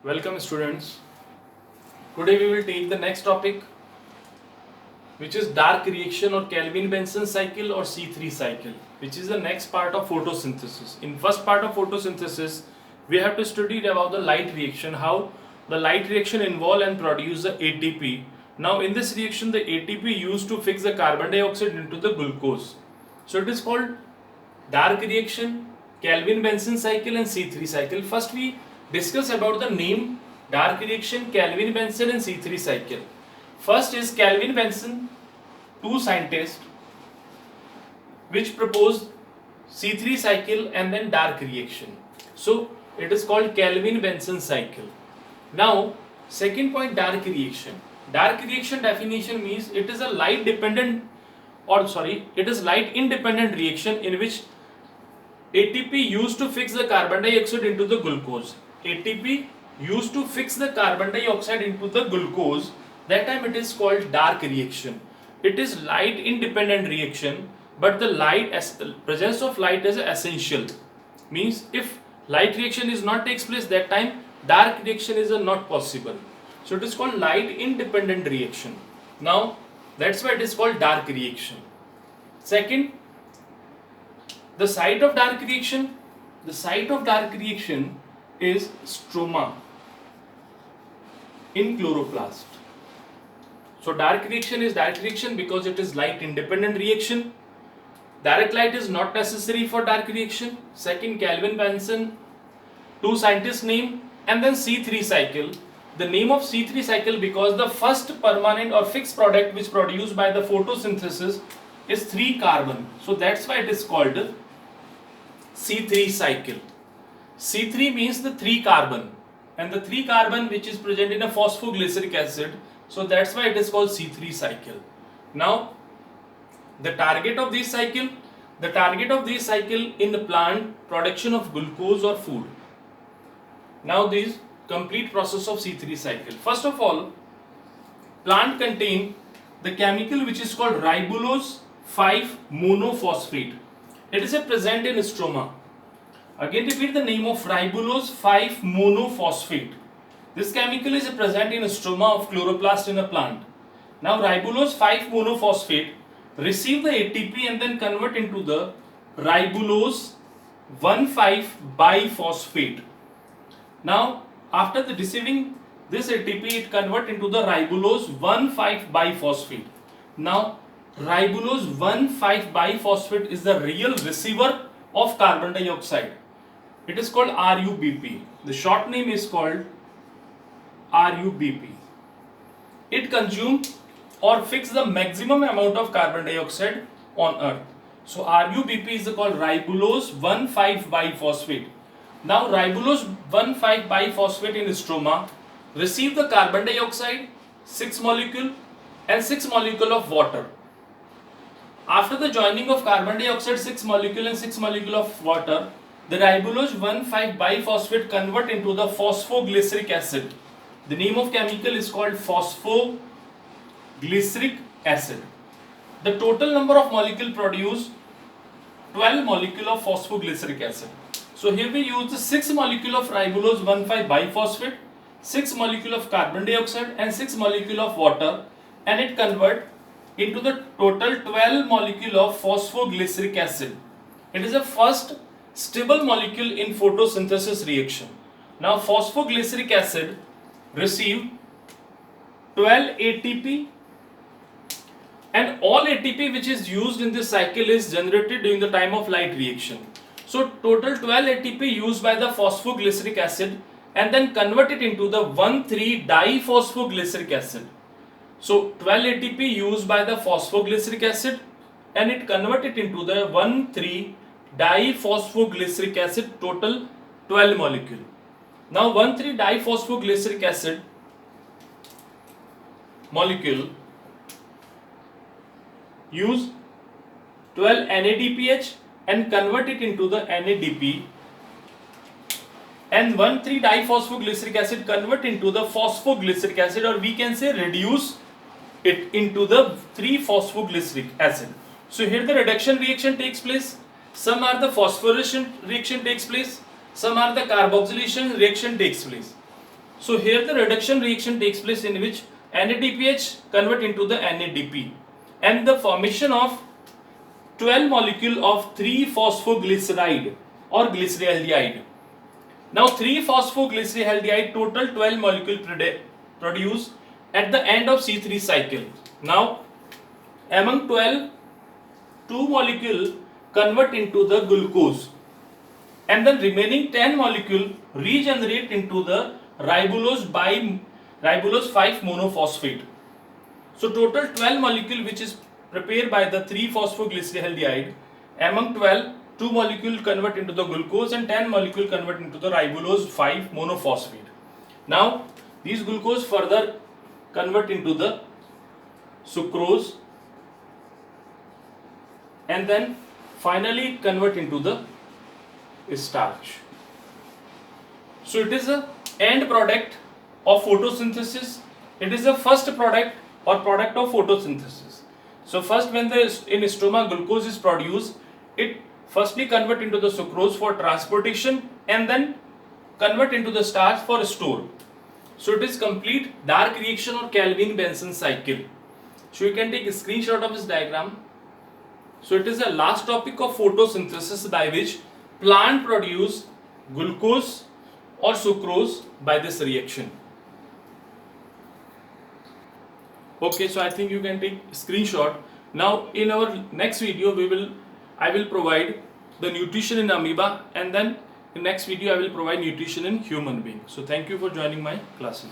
Welcome students. Today we will take the next topic, which is dark reaction or Kelvin-Benson cycle or C3 cycle, which is the next part of photosynthesis. In first part of photosynthesis, we have to study about the light reaction, how the light reaction involve and produce the ATP. Now in this reaction, the ATP used to fix the carbon dioxide into the glucose. So it is called dark reaction, Kelvin-Benson cycle and C3 cycle. First we discuss about the name dark reaction, Kelvin-Benson and C3 cycle. First is Kelvin-Benson, two scientists which proposed C3 cycle and then dark reaction. So it is called Kelvin-Benson cycle. Now second point, dark reaction. Dark reaction definition means it is a light independent reaction in which ATP used to fix the carbon dioxide into the glucose. ATP used to fix the carbon dioxide into the glucose. That time it is called dark reaction. It is light independent reaction, but the presence of light is essential. Means if light reaction is not takes place, that time dark reaction is not possible. So it is called light independent reaction. Now that's why it is called dark reaction. Second, the site of dark reaction. The site of dark reaction is stroma in chloroplast. So dark reaction is direct reaction because it is light independent reaction. Direct light is not necessary for dark reaction. Second, Kelvin-Benson, two scientists name, and then C3 cycle. The name of C3 cycle because the first permanent or fixed product which produced by the photosynthesis is 3 carbon. So that's why it is called C3 cycle. C3 means the 3 carbon, and the 3 carbon which is present in a phosphoglyceric acid. So that's why it is called C3 cycle. Now the target of this cycle, in the plant production of glucose or food. Now this complete process of C3 cycle. First of all, plant contain the chemical which is called ribulose 5 monophosphate. It is present in stroma. Again repeat the name of ribulose 5 monophosphate. This chemical is present in stroma of chloroplast in a plant. Now ribulose 5 monophosphate receive the ATP and then convert into the ribulose 1,5 biphosphate. Now after the receiving this ATP, it convert into the ribulose 1,5 biphosphate. Now ribulose 1,5 biphosphate is the real receiver of carbon dioxide. It is called RUBP. The short name is called RUBP. It consumes or fix the maximum amount of carbon dioxide on earth. So RUBP is called ribulose 1,5 biphosphate. Now ribulose 1,5 biphosphate in stroma receive the carbon dioxide 6 molecule and 6 molecule of water. After the joining of carbon dioxide 6 molecule and 6 molecule of water, the ribulose 1,5 biphosphate convert into the phosphoglyceric acid. The name of chemical is called phosphoglyceric acid. The total number of molecule produce 12 molecule of phosphoglyceric acid. So here we use the 6 molecule of ribulose 1,5 biphosphate, 6 molecule of carbon dioxide and 6 molecule of water, and it convert into the total 12 molecule of phosphoglyceric acid. It is the first stable molecule in photosynthesis reaction. Now phosphoglyceric acid receive 12 ATP, and all ATP which is used in this cycle is generated during the time of light reaction. So total 12 ATP used by the phosphoglyceric acid and then convert it into the 1,3-diphosphoglyceric acid. So 12 ATP used by the phosphoglyceric acid and it convert it into the 1,3-diphosphoglyceric acid, total 12 molecule. Now 1,3-diphosphoglyceric acid molecule use 12 NADPH and convert it into the NADP, and 1,3-diphosphoglyceric acid convert into the phosphoglyceric acid, or we can say reduce it into the 3-phosphoglyceric acid. So here the reduction reaction takes place. Some are the phosphorylation reaction takes place, some are the carboxylation reaction takes place. So here the reduction reaction takes place in which NADPH convert into the NADP and the formation of 12 molecule of 3-phosphoglyceride or glyceraldehyde. Now 3-phosphoglyceraldehyde total 12 molecule produce at the end of C3 cycle. Now among 12, 2 molecule convert into the glucose and then remaining 10 molecule regenerate into the ribulose 5 monophosphate. So total 12 molecule which is prepared by the 3-phosphoglyceraldehyde, among 12, 2 molecule convert into the glucose and 10 molecule convert into the ribulose 5 monophosphate. Now these glucose further convert into the sucrose and then finally convert into the starch. So it is a end product of photosynthesis. It is the first product or product of photosynthesis. So first when in stoma glucose is produced, it firstly convert into the sucrose for transportation and then convert into the starch for store. So it is complete dark reaction or Calvin-Benson cycle. So you can take a screenshot of this diagram. So it is the last topic of photosynthesis by which plant produce glucose or sucrose by this reaction. Okay, so I think you can take screenshot. Now in our next video I will provide the nutrition in amoeba and then in next video I will provide nutrition in human being. So thank you for joining my classes.